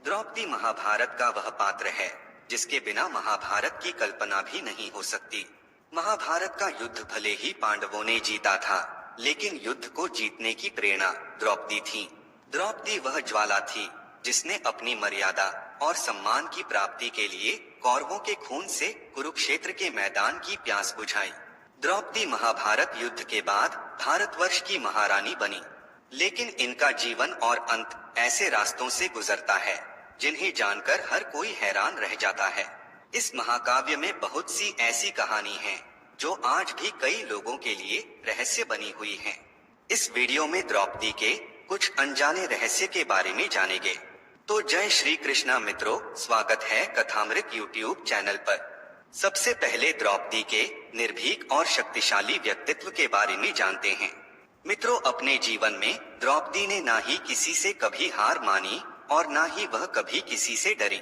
द्रौपदी महाभारत का वह पात्र है जिसके बिना महाभारत की कल्पना भी नहीं हो सकती। महाभारत का युद्ध भले ही पांडवों ने जीता था, लेकिन युद्ध को जीतने की प्रेरणा द्रौपदी थी। द्रौपदी वह ज्वाला थी जिसने अपनी मर्यादा और सम्मान की प्राप्ति के लिए कौरवों के खून से कुरुक्षेत्र के मैदान की प्यास बुझाई। द्रौपदी महाभारत युद्ध के बाद भारतवर्ष की महारानी बनी, लेकिन इनका जीवन और अंत ऐसे रास्तों से गुजरता है जिन्हें जानकर हर कोई हैरान रह जाता है। इस महाकाव्य में बहुत सी ऐसी कहानी हैं जो आज भी कई लोगों के लिए रहस्य बनी हुई हैं। इस वीडियो में द्रौपदी के कुछ अनजाने रहस्य के बारे में जानेंगे। तो जय श्री कृष्णा मित्रों, स्वागत है कथामृत यूट्यूब चैनल पर। सबसे पहले द्रौपदी के निर्भीक और शक्तिशाली व्यक्तित्व के बारे में जानते हैं। मित्रों, अपने जीवन में द्रौपदी ने ना ही किसी से कभी हार मानी और ना ही वह कभी किसी से डरी।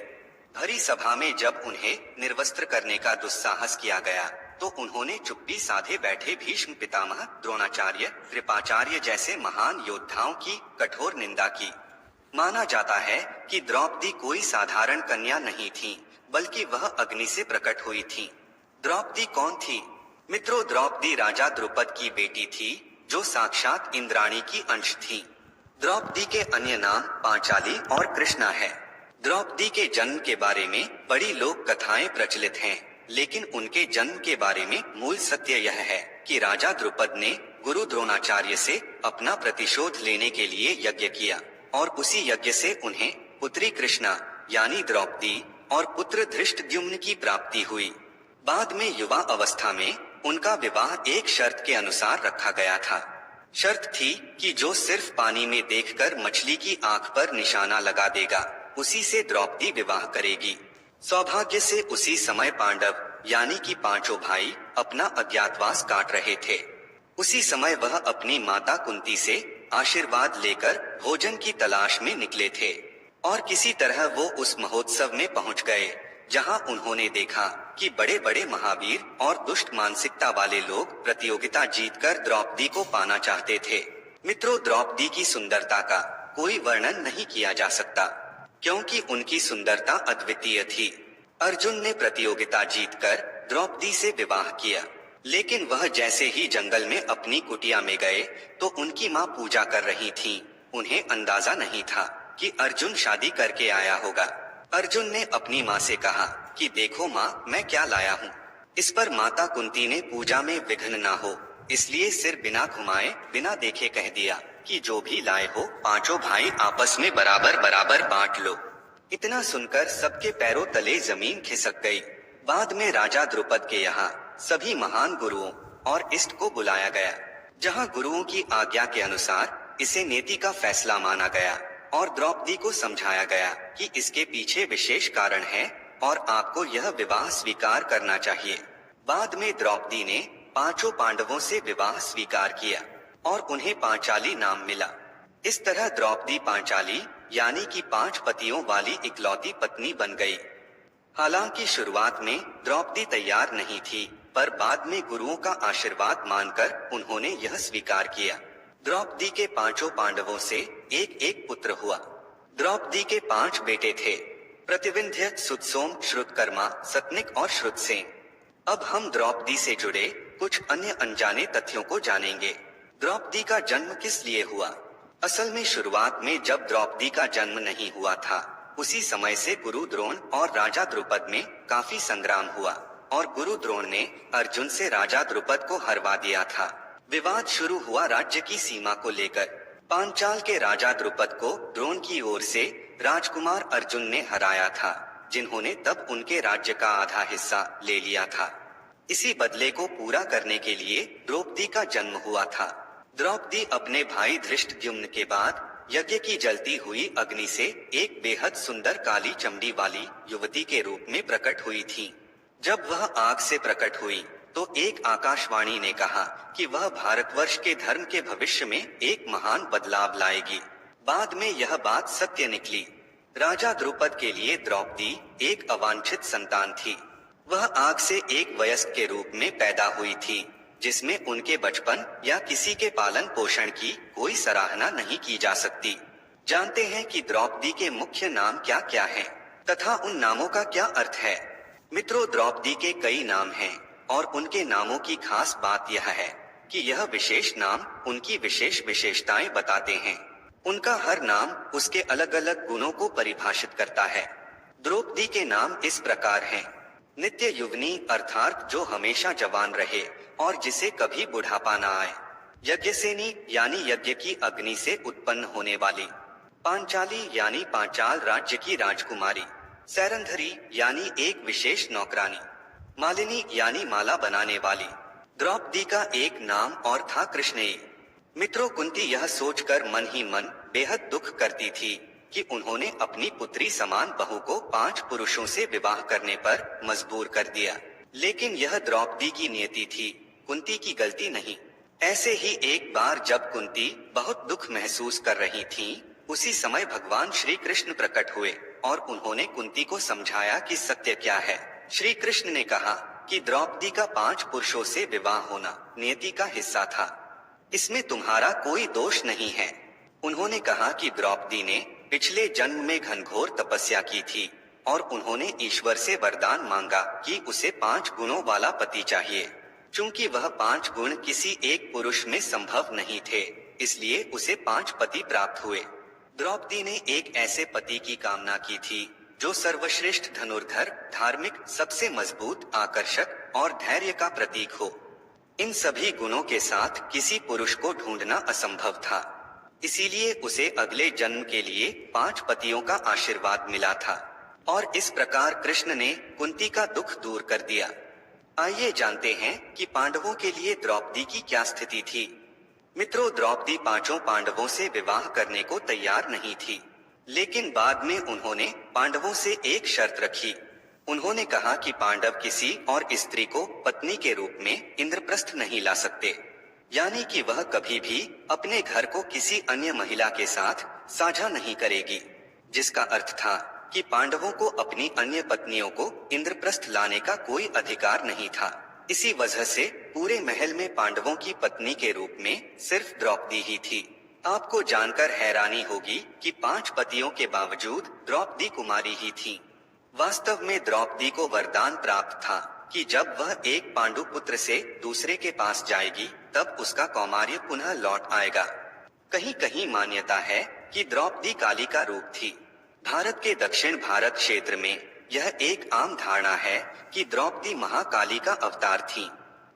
भरी सभा में जब उन्हें निर्वस्त्र करने का दुस्साहस किया गया तो उन्होंने चुप्पी साधे बैठे भीष्म पितामह, द्रोणाचार्य, कृपाचार्य जैसे महान योद्धाओं की कठोर निंदा की। माना जाता है कि द्रौपदी कोई साधारण कन्या नहीं थी, बल्कि वह अग्नि से प्रकट हुई थी। द्रौपदी कौन थी? मित्रों, द्रौपदी राजा द्रुपद की बेटी थी जो साक्षात इंद्राणी की अंश थी। द्रौपदी के अन्य नाम पांचाली और कृष्णा है। द्रौपदी के जन्म के बारे में बड़ी लोक कथाएं प्रचलित हैं, लेकिन उनके जन्म के बारे में मूल सत्य यह है कि राजा द्रुपद ने गुरु द्रोणाचार्य से अपना प्रतिशोध लेने के लिए यज्ञ किया और उसी यज्ञ से उन्हें पुत्री कृष्णा यानी द्रौपदी और पुत्र धृष्टद्युम्न की प्राप्ति हुई। बाद में युवा अवस्था में उनका विवाह एक शर्त के अनुसार रखा गया था। शर्त थी कि जो सिर्फ पानी में देखकर मछली की आंख पर निशाना लगा देगा, उसी से द्रौपदी विवाह करेगी। सौभाग्य से उसी समय पांडव यानी कि पांचों भाई अपना अज्ञातवास काट रहे थे। उसी समय वह अपनी माता कुंती से आशीर्वाद लेकर भोजन की तलाश में निकले थे और किसी तरह वो उस महोत्सव में पहुंच गए जहां उन्होंने देखा कि बड़े बड़े महावीर और दुष्ट मानसिकता वाले लोग प्रतियोगिता जीतकर द्रौपदी को पाना चाहते थे। मित्रों, द्रौपदी की सुंदरता का कोई वर्णन नहीं किया जा सकता, क्योंकि उनकी सुंदरता अद्वितीय थी। अर्जुन ने प्रतियोगिता जीतकर द्रौपदी से विवाह किया, लेकिन वह जैसे ही जंगल में अपनी कुटिया में गए तो उनकी माँ पूजा कर रही थीं। उन्हें अंदाजा नहीं था कि अर्जुन शादी करके आया होगा। अर्जुन ने अपनी माँ से कहा कि देखो माँ, मैं क्या लाया हूँ। इस पर माता कुंती ने पूजा में विघ्न ना हो इसलिए सिर बिना घुमाए बिना देखे कह दिया कि जो भी लाए हो पांचों भाई आपस में बराबर बराबर बांट लो। इतना सुनकर सबके पैरों तले जमीन खिसक गई। बाद में राजा द्रुपद के यहाँ सभी महान गुरुओं और इष्ट को बुलाया गया, जहाँ गुरुओं की आज्ञा के अनुसार इसे नेति का फैसला माना गया और द्रौपदी को समझाया गया कि इसके पीछे विशेष कारण है और आपको यह विवाह स्वीकार करना चाहिए। बाद में द्रौपदी ने पांचों पांडवों से विवाह स्वीकार किया और उन्हें पांचाली नाम मिला। इस तरह द्रौपदी पांचाली यानी कि 5 पतियों वाली इकलौती पत्नी बन गई। हालांकि शुरुआत में द्रौपदी तैयार नहीं थी, पर बाद में गुरुओं का आशीर्वाद मानकर उन्होंने यह स्वीकार किया। द्रौपदी के पांचों पांडवों से एक एक पुत्र हुआ। द्रौपदी के 5 बेटे थे, प्रतिविंध्य, सुतसोम, श्रुतकर्मा, सतनिक और श्रुतसेन। अब हम द्रौपदी से जुड़े कुछ अन्य अनजाने तथ्यों को जानेंगे। द्रौपदी का जन्म किस लिए हुआ? असल में शुरुआत में जब द्रौपदी का जन्म नहीं हुआ था, उसी समय से गुरु द्रोण और राजा द्रुपद में काफी संग्राम हुआ और गुरु द्रोण ने अर्जुन से राजा द्रुपद को हरवा दिया था। विवाद शुरू हुआ राज्य की सीमा को लेकर। पांचाल के राजा द्रुपद को द्रोण की ओर से राजकुमार अर्जुन ने हराया था, जिन्होंने तब उनके राज्य का आधा हिस्सा ले लिया था। इसी बदले को पूरा करने के लिए द्रौपदी का जन्म हुआ था। द्रौपदी अपने भाई धृष्टद्युम्न के बाद यज्ञ की जलती हुई अग्नि से एक बेहद सुंदर काली चमड़ी वाली युवती के रूप में प्रकट हुई थी। जब वह आग से प्रकट हुई तो एक आकाशवाणी ने कहा कि वह भारतवर्ष के धर्म के भविष्य में एक महान बदलाव लाएगी। बाद में यह बात सत्य निकली। राजा द्रुपद के लिए द्रौपदी एक अवांछित संतान थी। वह आग से एक वयस्क के रूप में पैदा हुई थी, जिसमें उनके बचपन या किसी के पालन पोषण की कोई सराहना नहीं की जा सकती। जानते हैं कि द्रौपदी के मुख्य नाम क्या क्या हैं तथा उन नामों का क्या अर्थ है। मित्रों, द्रौपदी के कई नाम हैं और उनके नामों की खास बात यह है कि यह विशेष नाम उनकी विशेष विशेषताएं बताते हैं। उनका हर नाम उसके अलग अलग गुणों को परिभाषित करता है। द्रौपदी के नाम इस प्रकार हैं। नित्य युवनी अर्थात जो हमेशा जवान रहे और जिसे कभी बुढ़ापा न आए। यज्ञसेनी यानी यज्ञ की अग्नि से उत्पन्न होने वाली। पांचाली यानी पांचाल राज्य की राजकुमारी। सैरंधरी यानी एक विशेष नौकरानी। मालिनी यानी माला बनाने वाली। द्रौपदी का एक नाम और था कृष्णेय। मित्रों, कुंती यह सोचकर मन ही मन बेहद दुख करती थी कि उन्होंने अपनी पुत्री समान बहू को 5 पुरुषों से विवाह करने पर मजबूर कर दिया। लेकिन यह द्रौपदी की नियति थी, कुंती की गलती नहीं। ऐसे ही एक बार जब कुंती बहुत दुख महसूस कर रही थीं, उसी समय भगवान श्री कृष्ण प्रकट हुए और उन्होंने कुंती को समझाया कि सत्य क्या है। श्री कृष्ण ने कहा कि द्रौपदी का 5 पुरुषों से विवाह होना नियति का हिस्सा था, इसमें तुम्हारा कोई दोष नहीं है। उन्होंने कहा कि द्रौपदी ने पिछले जन्म में घनघोर तपस्या की थी और उन्होंने ईश्वर से वरदान मांगा कि उसे 5 गुणों वाला पति चाहिए। चूंकि वह 5 गुण किसी एक पुरुष में संभव नहीं थे, इसलिए उसे 5 पति प्राप्त हुए। द्रौपदी ने एक ऐसे पति की कामना की थी जो सर्वश्रेष्ठ धनुर्धर, धार्मिक, सबसे मजबूत, आकर्षक और धैर्य का प्रतीक हो। इन सभी गुणों के साथ किसी पुरुष को ढूंढना असंभव था, इसीलिए उसे अगले जन्म के लिए 5 पतियों का आशीर्वाद मिला था और इस प्रकार कृष्ण ने कुंती का दुख दूर कर दिया। आइए जानते हैं कि पांडवों के लिए द्रौपदी की क्या स्थिति थी। मित्रों, द्रौपदी 5 पांडवों से विवाह करने को तैयार नहीं थी, लेकिन बाद में उन्होंने पांडवों से एक शर्त रखी। उन्होंने कहा कि पांडव किसी और स्त्री को पत्नी के रूप में इंद्रप्रस्थ नहीं ला सकते, यानी कि वह कभी भी अपने घर को किसी अन्य महिला के साथ साझा नहीं करेगी, जिसका अर्थ था कि पांडवों को अपनी अन्य पत्नियों को इंद्रप्रस्थ लाने का कोई अधिकार नहीं था। इसी वजह से पूरे महल में पांडवों की पत्नी के रूप में सिर्फ द्रौपदी ही थी। आपको जानकर हैरानी होगी कि 5 पतियों के बावजूद द्रौपदी कुमारी ही थी। वास्तव में द्रौपदी को वरदान प्राप्त था कि जब वह एक पांडु पुत्र से दूसरे के पास जाएगी तब उसका कौमार्य पुनः लौट आएगा। कहीं कहीं मान्यता है कि द्रौपदी काली का रूप थी। भारत के दक्षिण भारत क्षेत्र में यह एक आम धारणा है कि द्रौपदी महाकाली का अवतार थी।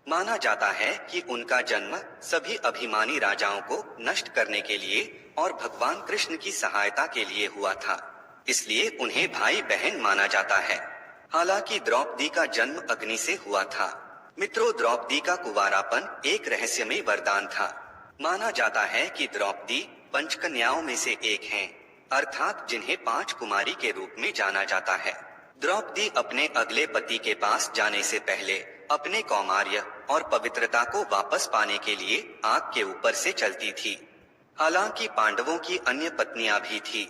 माना जाता है कि उनका जन्म सभी अभिमानी राजाओं को नष्ट करने के लिए और भगवान कृष्ण की सहायता के लिए हुआ था, इसलिए उन्हें भाई बहन माना जाता है। हालांकि द्रौपदी का जन्म अग्नि से हुआ था। मित्रों, द्रौपदी का कुंवारापन एक रहस्यमय वरदान था। माना जाता है कि द्रौपदी पंचकन्याओं में से एक हैं, अर्थात जिन्हें 5 कुमारी के रूप में जाना जाता है। द्रौपदी अपने अगले पति के पास जाने से पहले अपने कौमार्य और पवित्रता को वापस पाने के लिए आग के ऊपर से चलती थी। हालांकि पांडवों की अन्य पत्नियां भी थी,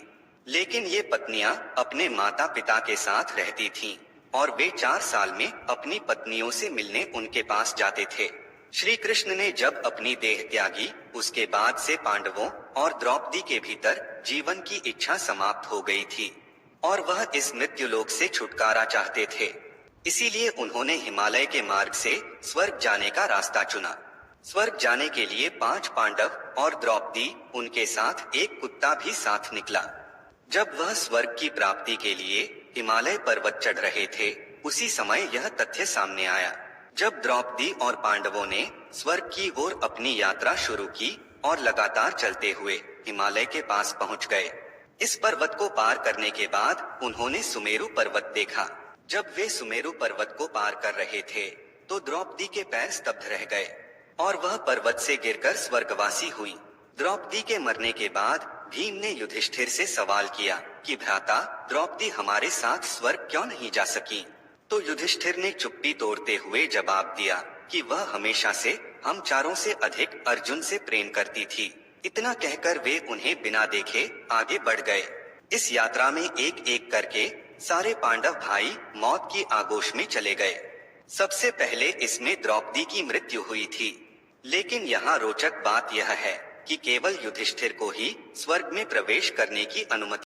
लेकिन ये पत्नियां अपने माता पिता के साथ रहती थीं और वे 4 साल में अपनी पत्नियों से मिलने उनके पास जाते थे। श्री कृष्ण ने जब अपनी देह त्यागी, उसके बाद से पांडवों और द्रौपदी के भीतर जीवन की इच्छा समाप्त हो गई थी और वह इस मृत्युलोक से छुटकारा चाहते थे। इसीलिए उन्होंने हिमालय के मार्ग से स्वर्ग जाने का रास्ता चुना। स्वर्ग जाने के लिए 5 पांडव और द्रौपदी, उनके साथ एक कुत्ता भी साथ निकला। जब वह स्वर्ग की प्राप्ति के लिए हिमालय पर्वत चढ़ रहे थे, उसी समय यह तथ्य सामने आया। जब द्रौपदी और पांडवों ने स्वर्ग की ओर अपनी यात्रा शुरू की और लगातार चलते हुए हिमालय के पास पहुंच गए। इस पर्वत को पार करने के बाद उन्होंने सुमेरु पर्वत देखा। जब वे सुमेरु पर्वत को पार कर रहे थे तो द्रौपदी के पैर स्तब्ध रह गए और वह पर्वत से गिरकर स्वर्गवासी हुई। द्रौपदी के मरने के बाद भीम ने युधिष्ठिर से सवाल किया कि भ्राता, द्रौपदी हमारे साथ स्वर्ग क्यों नहीं जा सकी? तो युधिष्ठिर ने चुप्पी तोड़ते हुए जवाब दिया कि वह हमेशा से हम चारों से अधिक अर्जुन से प्रेम करती थी। इतना कहकर वे उन्हें बिना देखे आगे बढ़ गए। इस यात्रा में एक एक करके सारे पांडव भाई मौत की आगोश में चले गए। सबसे पहले इसमें द्रौपदी की मृत्यु हुई थी। लेकिन यहाँ रोचक बात यह है कि केवल युधिष्ठिर को ही स्वर्ग में प्रवेश करने की अनुमति